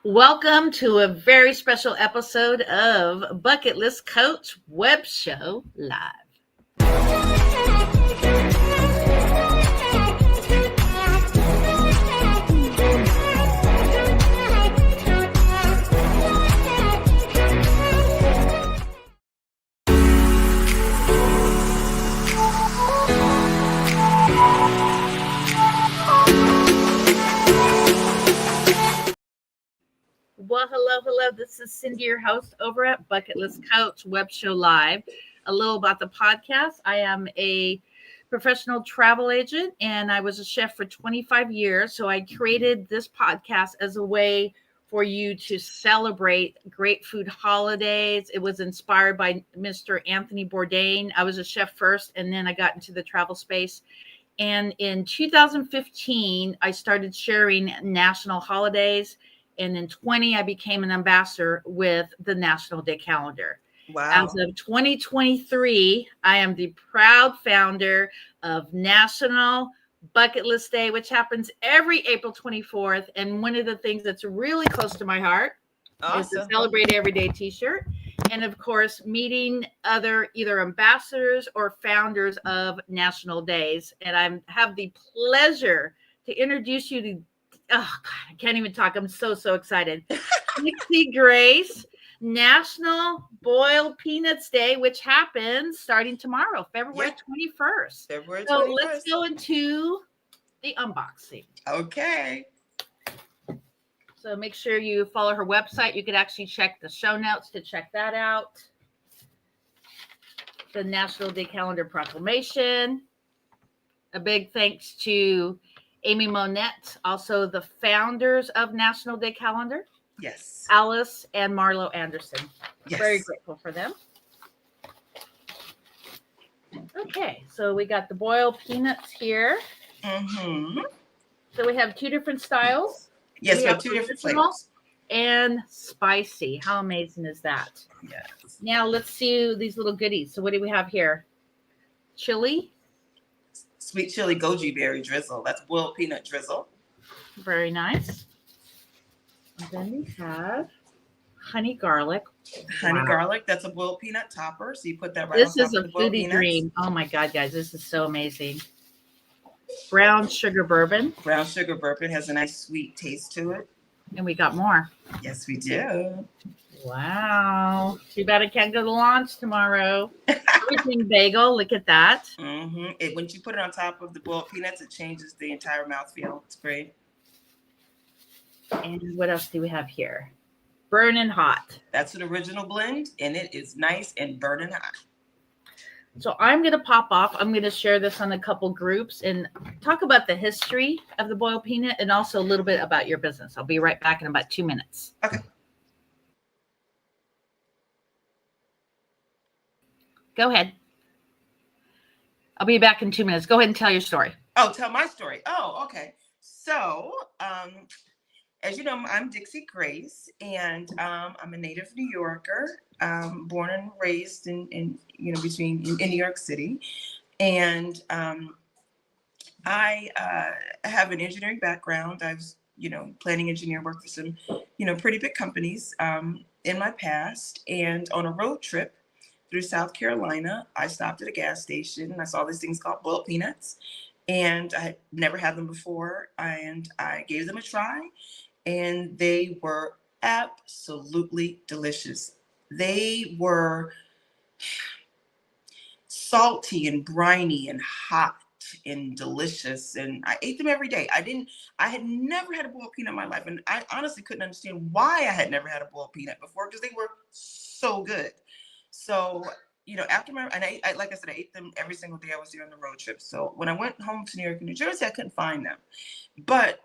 Welcome to a very special episode of Bucket List Coach Web Show Live. Well, hello. This is Cindy, your host over at Bucket List Coach Web Show Live. A little about the podcast. I am a professional travel agent and I was a chef for 25 years. So I created this podcast as a way for you to celebrate great food holidays. It was inspired by Mr. Anthony Bourdain. I was a chef first and then I got into the travel space. And in 2015, I started sharing national holidays. And in 20, I became an ambassador with the National Day Calendar. Wow. As of 2023, I am the proud founder of National Bucket List Day, which happens every April 24th. And one of the things that's really close to my heart is the Celebrate Everyday t-shirt. And of course, meeting other either ambassadors or founders of national days. And I have the pleasure to introduce you to oh God, I can't even talk. I'm so excited. Dixie Grace, National Boiled Peanuts Day, which happens starting tomorrow, February 21st. February 21st. So let's go into the unboxing. Okay. So make sure you follow her website. You could actually check the show notes to check that out. The National Day Calendar Proclamation. A big thanks to Amy Monette, also the founders of National Day Calendar. Yes. Alice and Marlo Anderson. Yes. Very grateful for them. Okay, so we got the boiled peanuts here. Mm-hmm. So we have two different styles. Yes, we have two different flavors. And spicy. How amazing is that? Yes. Now let's see these little goodies. So what do we have here? Chili. Sweet chili goji berry drizzle. That's boiled peanut drizzle. Very nice. And then we have honey garlic. Honey garlic. That's a boiled peanut topper. So you put that right this on top is of a the boiled foodie peanuts. dream. Oh my God, guys, this is so amazing. Brown sugar bourbon. Brown sugar bourbon has a nice sweet taste to it. And we got more. Yes, we do. Wow. Too bad I can't go to launch tomorrow. Everything bagel. Look at that. Mm-hmm. When you put it on top of the boiled peanuts, it changes the entire mouthfeel. It's great. And what else do we have here? Burning hot. That's an original blend, and it is nice and burning hot. So I'm going to pop off. I'm going to share this on a couple groups and talk about the history of the boiled peanut and also a little bit about your business. I'll be right back in about 2 minutes. Okay. Go ahead. I'll be back in 2 minutes. Go ahead and tell your story. Oh, tell my story. Oh, okay. So, as you know, I'm Dixie Grace, and I'm a native New Yorker, born and raised in New York City, and I have an engineering background. I was, planning engineer, worked for some, pretty big companies in my past, and on a road trip through South Carolina, I stopped at a gas station and I saw these things called boiled peanuts, and I had never had them before, and I gave them a try, and they were absolutely delicious. They were salty and briny and hot and delicious, and I ate them every day. I had never had a boiled peanut in my life, and I honestly couldn't understand why I had never had a boiled peanut before, because they were so good. So, after I like I said, I ate them every single day I was here on the road trip. So when I went home to New York and New Jersey, I couldn't find them, but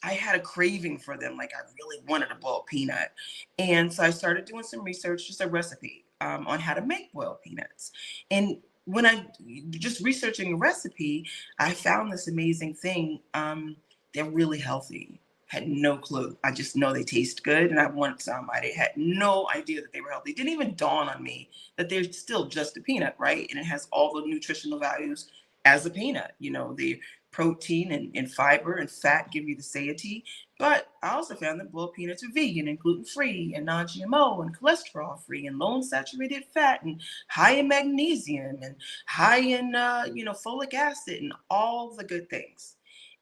I had a craving for them. Like, I really wanted a boiled peanut. And so I started doing some research, just a recipe on how to make boiled peanuts. And when I just researching a recipe, I found this amazing thing. They're really healthy. Had no clue. I just know they taste good, and I wanted some. I had no idea that they were healthy. It didn't even dawn on me that they're still just a peanut, right? And it has all the nutritional values as a peanut. The protein and fiber and fat give you the satiety. But I also found that boiled peanuts are vegan and gluten-free and non-GMO and cholesterol-free and low in saturated fat and high in magnesium and high in folic acid and all the good things.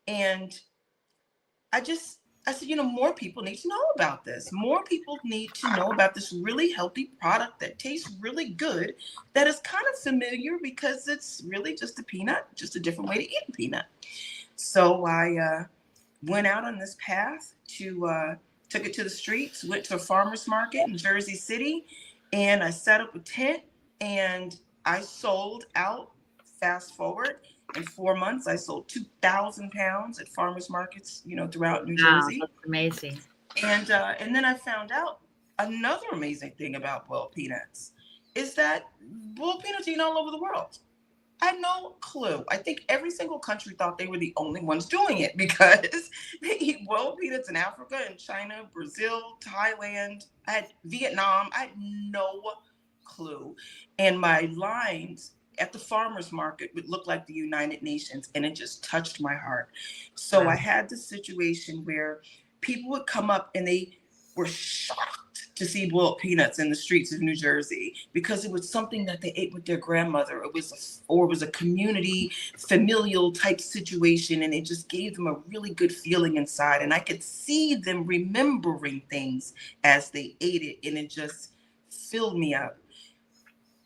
And I said, more people need to know about this. More people need to know about this really healthy product that tastes really good, that is kind of familiar because it's really just a peanut, just a different way to eat a peanut. So I went out on this path took it to the streets, went to a farmer's market in Jersey City, and I set up a tent and I sold out. Fast forward, in 4 months, I sold 2,000 pounds at farmers markets, throughout New Wow, Jersey. that's amazing. And then I found out another amazing thing about boiled peanuts is that boiled peanuts are eaten all over the world. I had no clue. I think every single country thought they were the only ones doing it because they eat boiled peanuts in Africa and China, Brazil, Thailand, Vietnam. I had no clue. And my lines at the farmer's market would look like the United Nations, and it just touched my heart. So Wow. I had this situation where people would come up and they were shocked to see boiled peanuts in the streets of New Jersey because it was something that they ate with their grandmother. It was a community familial type situation, and it just gave them a really good feeling inside. And I could see them remembering things as they ate it, and it just filled me up.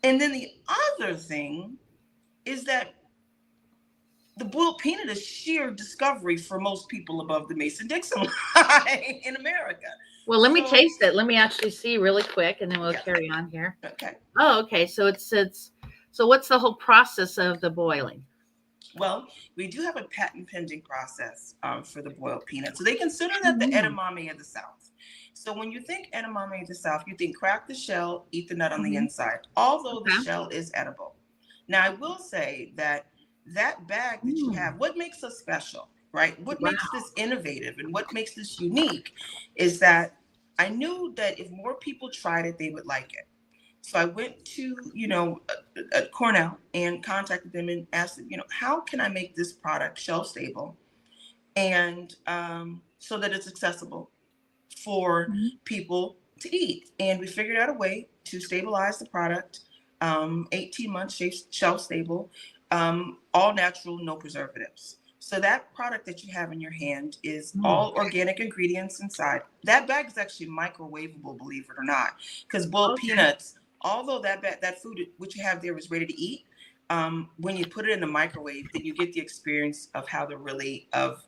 And then the other thing is that the boiled peanut is sheer discovery for most people above the Mason-Dixon line in America. Well, let me So, taste it. Let me actually see really quick, and then we'll yeah, carry on here. okay. Oh, okay. So it's so what's the whole process of the boiling? Well, we do have a patent pending process for the boiled peanut. So they consider that the Mm-hmm. edamame of the South. So when you think edamame of the South, you think crack the shell, eat the nut on the Mm-hmm. inside, although the Okay. shell is edible. Now, I will say that that bag that you Mm. have, what makes us special, right? What Wow. makes this innovative and what makes this unique is that I knew that if more people tried it, they would like it. So I went to, Cornell and contacted them and asked them, how can I make this product shelf stable and so that it's accessible for Mhm. people to eat? And we figured out a way to stabilize the product, 18 months shelf stable, all natural, no preservatives. So that product that you have in your hand is Mm. all organic ingredients inside. That bag is actually microwavable, believe it or not, because boiled Okay. peanuts, although that food which you have there is ready to eat, when you put it in the microwave, then you get the experience of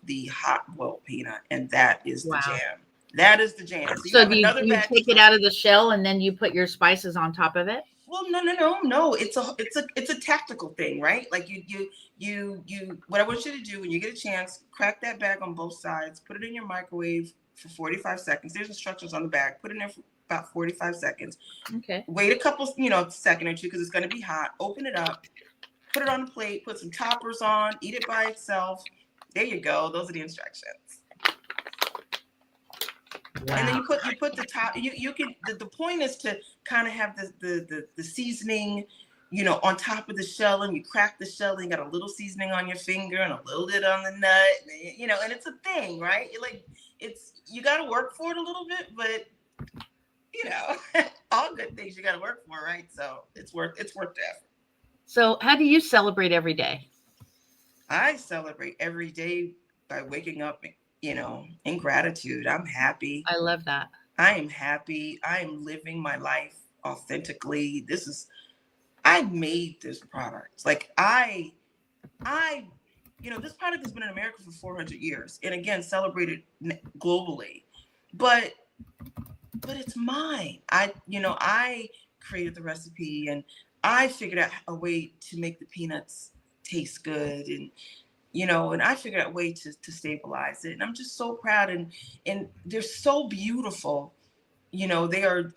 the hot boiled peanut, and that is the Wow. jam. That is the jam. So you So have do another you bag to take it try. out of the shell and then you put your spices on top of it? Well, no. It's a tactical thing, right? Like you. What I want you to do when you get a chance, crack that bag on both sides, put it in your microwave for 45 seconds. There's instructions on the bag. Put it in there for about 45 seconds. Okay. Wait a couple, second or two because it's going to be hot. Open it up, put it on a plate, put some toppers on, eat it by itself. There you go. Those are the instructions. And then Wow. you put the top. You can the point is to kind of have the seasoning, on top of the shell, and you crack the shell, and you got a little seasoning on your finger and a little bit on the nut, and it's a thing, right? You got to work for it a little bit, but all good things you got to work for, right? So it's worth the effort. So how do you celebrate every day? I celebrate every day by waking up, in gratitude. I'm happy. I love that. I am happy. I am living my life authentically. I made this product. Like I, this product has been in America for 400 years, and again, celebrated globally. But it's mine. I created the recipe, and I figured out a way to make the peanuts taste good, and I figured out a way to stabilize it. And I'm just so proud, and they're so beautiful. They are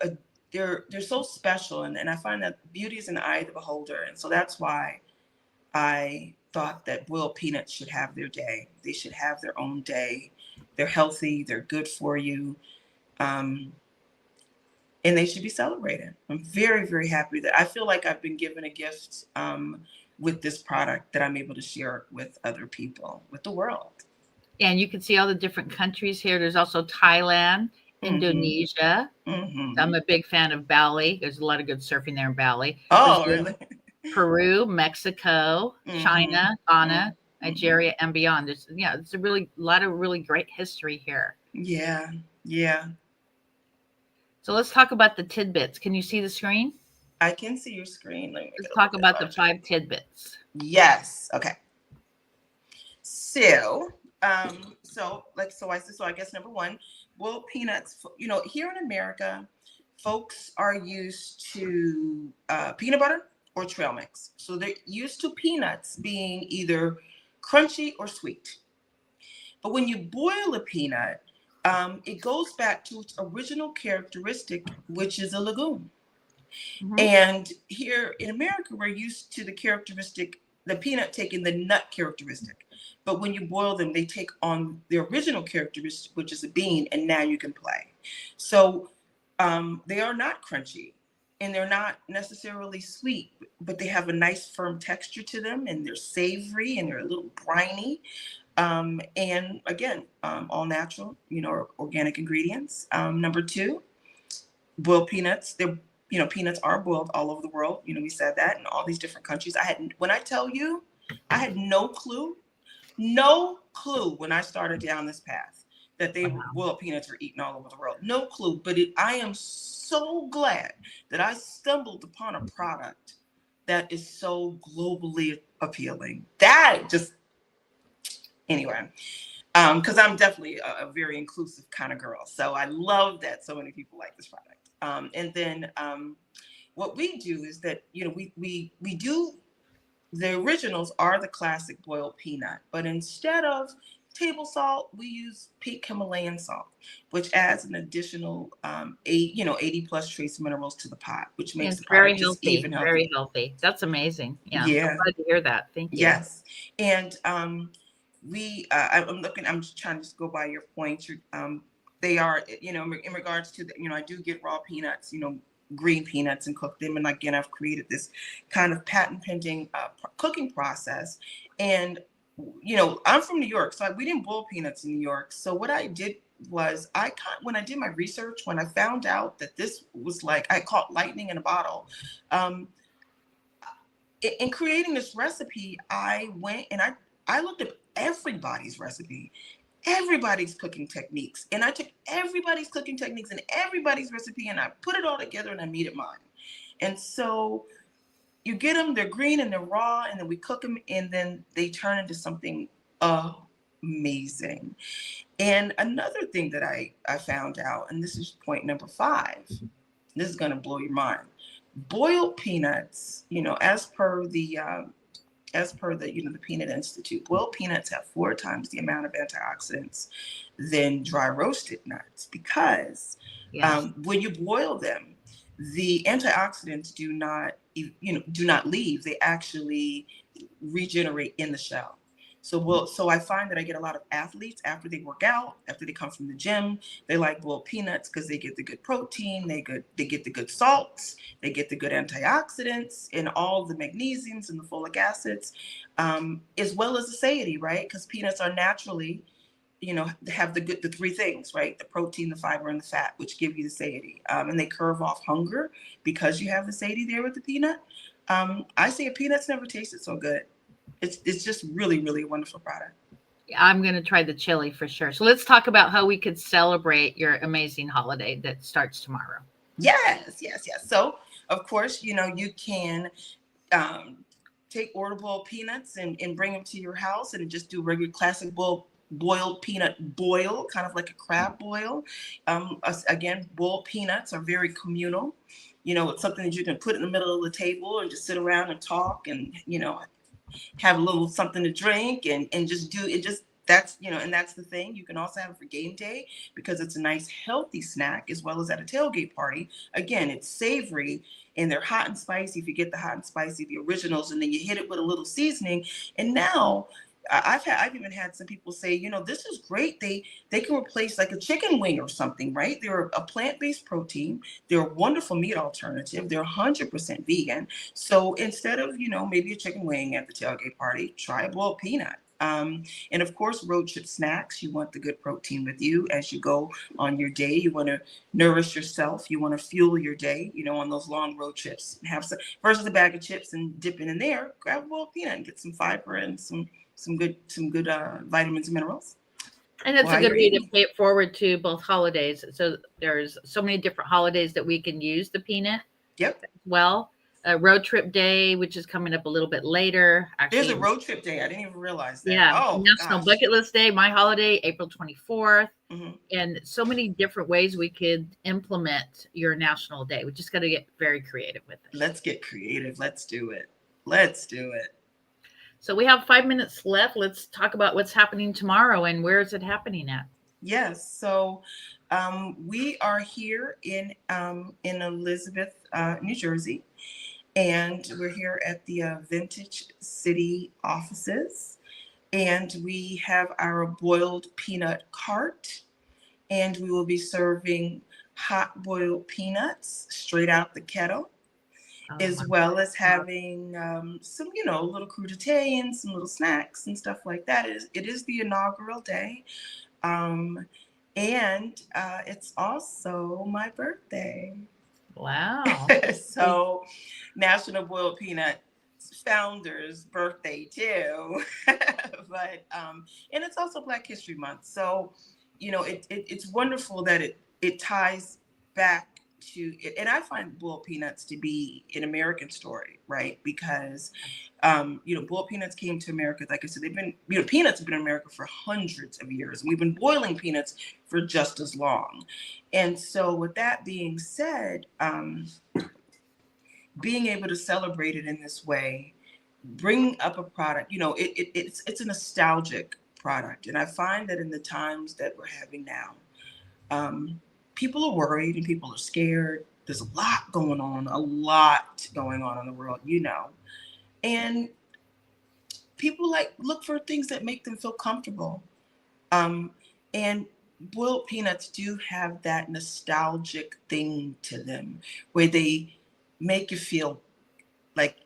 they're so special, and I find that beauty is in the eye of the beholder. And so that's why I thought that boiled peanuts should have their day. They should have their own day. They're healthy, they're good for you. Um, and they should be celebrated. I'm very, very happy that I feel like I've been given a gift with this product that I'm able to share with other people, with the world. And you can see all the different countries here. There's also Thailand, Mm-hmm. Indonesia. So I'm Mm-hmm. a big fan of Bali. There's a lot of good surfing there in Bali. Oh, Brazil, really? Peru, Mexico, Mm-hmm. China, Ghana, Mm-hmm. Nigeria, and beyond. There's it's a lot of really great history here. Yeah. Yeah. So let's talk about the tidbits. Can you see the screen? I can see your screen. Let me make Let's it a little talk bit about the larger. 5 tidbits. Yes. Okay. So, so I guess number one, boiled peanuts. You know, here in America, folks are used to peanut butter or trail mix. So they're used to peanuts being either crunchy or sweet. But when you boil a peanut, it goes back to its original characteristic, which is a legume. Mhm. And here in America, we're used to the characteristic, the peanut taking the nut characteristic. But when you boil them, they take on the original characteristic, which is a bean, and now you can play. So they are not crunchy and they're not necessarily sweet, but they have a nice firm texture to them and they're savory and they're a little briny. And again, all natural, organic ingredients. Number two, boiled peanuts. They're, peanuts are boiled all over the world. We said that in all these different countries. When I tell you, I had no clue when I started down this path that Wow. boiled peanuts were eaten all over the world. No clue. But I am so glad that I stumbled upon a product that is so globally appealing. That just, anyway, because I'm definitely a very inclusive kind of girl. So I love that so many people like this product. And then what we do is that, we do, the originals are the classic boiled peanut, but instead of table salt, we use pink Himalayan salt, which adds an additional 80 plus trace minerals to the pot, which And makes the it's very product just healthy. even Very healthier. healthy. That's amazing. Yeah. I'm Yeah. glad to hear that. Thank you. Yes. And I'm looking, I'm just trying to just go by your points. They are, in regards to I do get raw peanuts, green peanuts, and cook them. And again, I've created this kind of patent pending cooking process. And, I'm from New York, so we didn't boil peanuts in New York. So what I did was when I did my research, when I found out that this was like, I caught lightning in a bottle. Um, in creating this recipe, I went and I looked at everybody's recipe, everybody's cooking techniques, and I took everybody's cooking techniques and everybody's recipe and I put it all together and I made it mine. And so you get them, they're green and they're raw, and then we cook them and then they turn into something amazing. And another thing that I found out, and this is point number 5, this is going to blow your mind. Boiled peanuts, as per the the Peanut Institute, boiled peanuts have 4 times the amount of antioxidants than dry roasted nuts because Yes. when you boil them, the antioxidants do not leave. They actually regenerate in the shell. So I find that I get a lot of athletes after they work out, after they come from the gym, they like boiled peanuts because they get the good protein, they get the good salts, they get the good antioxidants and all the magnesiums and the folic acids, as well as the satiety, right? Because peanuts are naturally, have the 3 things, right? The protein, the fiber, and the fat, which give you the satiety, and they curve off hunger because you have the satiety there with the peanut. I say a peanuts never tasted so good. It's just really, really a wonderful product. I'm going to try the chili for sure. So let's talk about how we could celebrate your amazing holiday that starts tomorrow. Yes, yes, yes. So of course, you can um, take orderable peanuts and bring them to your house and just do regular classic boiled peanut boil, kind of like a crab boil. Again, boiled peanuts are very communal. It's something that you can put in the middle of the table and just sit around and talk and have a little something to drink and just do it. Just that's and that's the thing. You can also have it for game day because it's a nice healthy snack as well as at a tailgate party. Again, it's savory and they're hot and spicy. If you get the hot and spicy, the originals, and then you hit it with a little seasoning, and now I've even had some people say, this is great. They can replace like a chicken wing or something, right? They're a plant-based protein. They're a wonderful meat alternative. They're 100% vegan. So instead of, maybe a chicken wing at the tailgate party, try a boiled peanut. And of course, road trip snacks, you want the good protein with you as you go on your day. You want to nourish yourself. You want to fuel your day, on those long road trips. Have some versus a bag of chips and dipping in there, grab a boiled peanut and get some fiber and some good vitamins and minerals. And it's a While good you're way to eating. pay it forward to both holidays. So there's so many different holidays that we can use the peanut Yep. as well. Road trip day, which is coming up a little bit later. There's Actually, a road trip day. I didn't even realize that. yeah, Oh National gosh. Bucket List Day, my holiday, April 24th. Hmm. And so many different ways we could implement your national day. We just got to get very creative with it. Let's get creative. Let's do it. Let's do it. So we have 5 minutes left. Let's talk about what's happening tomorrow and where is it happening at? Yes. So we are here in Elizabeth, New Jersey, and we're here at the Vintage City offices, and we have our boiled peanut cart, and we will be serving hot boiled peanuts straight out the kettle, Oh, as well as having some, little crudité and some little snacks and stuff like that. It is the inaugural day. Um, and it's also my birthday. wow. So National Boiled Peanut founder's birthday too. But and it's also Black History Month. So, it's wonderful that it ties back to it. And I find boiled peanuts to be an American story, right? Because boiled peanuts came to America. Like I said, they've been, peanuts have been in America for hundreds of years, and we've been boiling peanuts for just as long. And so, with that being said, being able to celebrate it in this way, bring up a product, it's a nostalgic product, and I find that in the times that we're having now, people are worried and people are scared. There's a lot going on in the world, and people look for things that make them feel comfortable. And boiled peanuts do have that nostalgic thing to them where they make you feel like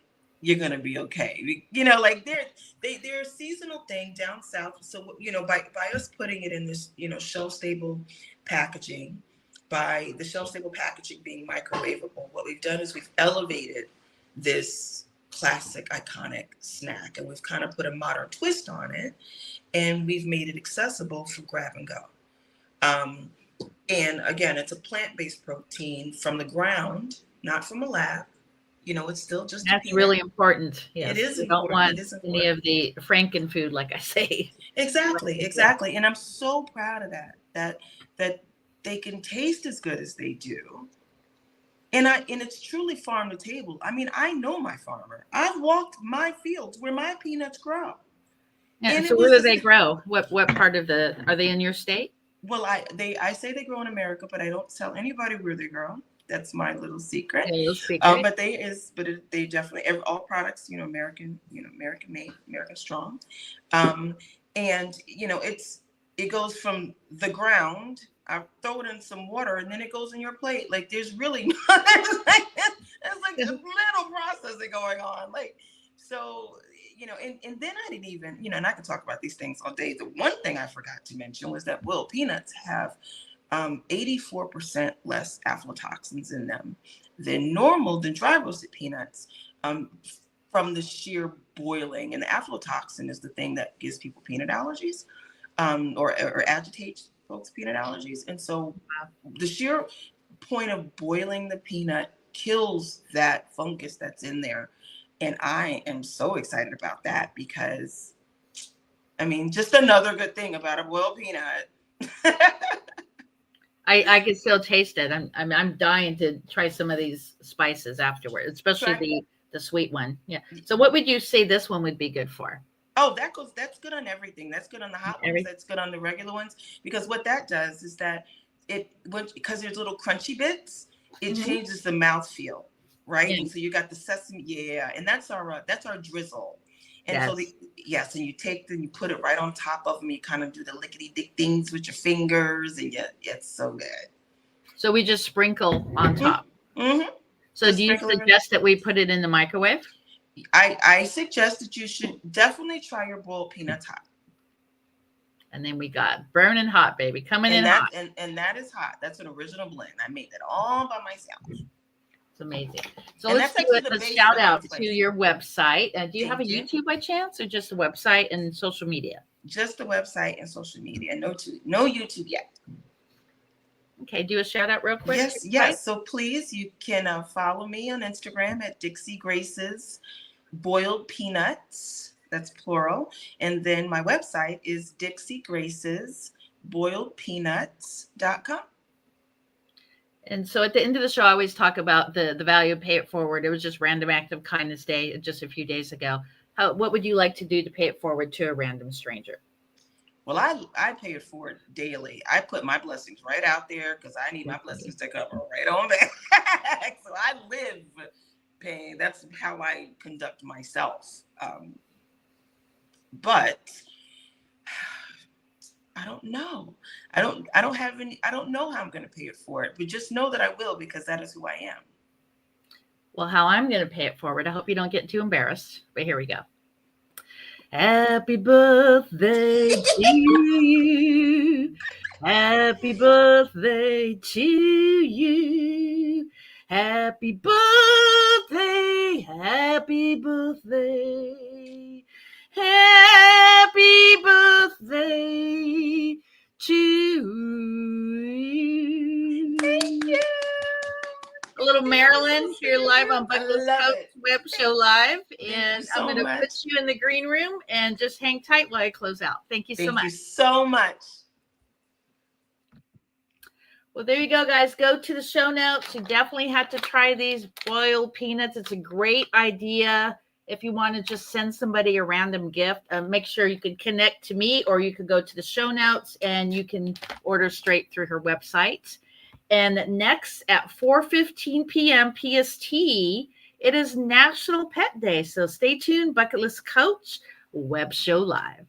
you're gonna be okay. Like they're a seasonal thing down south. So by us putting it in this shelf stable packaging, by the shelf stable packaging being microwavable, what we've done is we've elevated this classic iconic snack, and we've kind of put a modern twist on it, and we've made it accessible for grab and go. And again, it's a plant-based protein from the ground, not from a lab. It's still just a That's peanut. really important. It Yes. is We don't important. want It is any important. of the Franken food, like I say. Exactly. And I'm so proud of that they can taste as good as they do. And it's truly farm to table. I mean, I know my farmer. I've walked my fields where my peanuts grow. Yeah. And it So where was do just they grow? What part of are they in your state? well, I say they grow in America, but I don't tell anybody where they grow. That's my little secret. Yeah, those secret. They definitely all products, American, American made, American strong, and it goes from the ground. I throw it in some water, and then it goes in your plate. Like there's really there's like a little processing going on. Like so, and then I didn't even, and I could talk about these things all day. The one thing I forgot to mention was that boiled peanuts have 84% less aflatoxins in them than dry roasted peanuts, from the sheer boiling. And the aflatoxin is the thing that gives people peanut allergies, or agitates folks' peanut allergies. And so the sheer point of boiling the peanut kills that fungus that's in there. And I am so excited about that because, I mean, just another good thing about a boiled peanut. I can still taste it. I'm dying to try some of these spices afterward, especially Try- the sweet one. Yeah. So what would you say this one would be good for? Oh, that's good on everything. That's good on the hot ones. Every That's good on the regular ones. Because what that does is that because there's little crunchy bits, it Mhm. changes the mouthfeel, right? Yeah. And so you got the sesame, yeah, and that's our drizzle. And so yes, and you take them, you put it right on top of them. You kind of do the lickety dick things with your fingers, and yeah, it's so good. So we just sprinkle on top. Mm-hmm. So do you suggest that we put it in the microwave? I suggest that you should definitely try your boiled peanuts hot. And then we got burning hot, baby, coming in hot. And that is hot. That's an original blend. I made that all by myself. It's amazing. So let's do it. Let's shout out to your website. Do you have a YouTube by chance, or just the website and social media? Just the website and social media. No YouTube yet. Okay, do a shout out real quick. Yes. So please, you can follow me on Instagram at Dixie Grace's Boiled Peanuts. That's plural. And then my website is DixieGracesBoiledPeanuts.com. And so at the end of the show, I always talk about the value of Pay It Forward. It was just Random Act of Kindness Day just a few days ago. What would you like to do to pay it forward to a random stranger? Well, I pay it forward daily. I put my blessings right out there because I need my blessings to come right on back. So I live paying. That's how I conduct myself. But I don't know. I don't know how I'm going to pay it forward, but just know that I will, because that is who I am. Well, how I'm going to pay it forward, I hope you don't get too embarrassed, but here we go. Happy birthday to you. Happy birthday to you. Happy birthday. Happy birthday. Happy birthday to you. Thank you. A little Marilyn here live on Bucket List Couch Web Show Live. And I'm going to put you in the green room and just hang tight while I close out. Thank you so much. Thank you so much. Well, there you go, guys. Go to the show notes. You definitely have to try these boiled peanuts. It's a great idea. If you want to just send somebody a random gift, make sure you can connect to me, or you could go to the show notes and you can order straight through her website. And next at 4:15 p.m. PST, it is National Pet Day. So stay tuned. Bucket List Coach Web Show Live.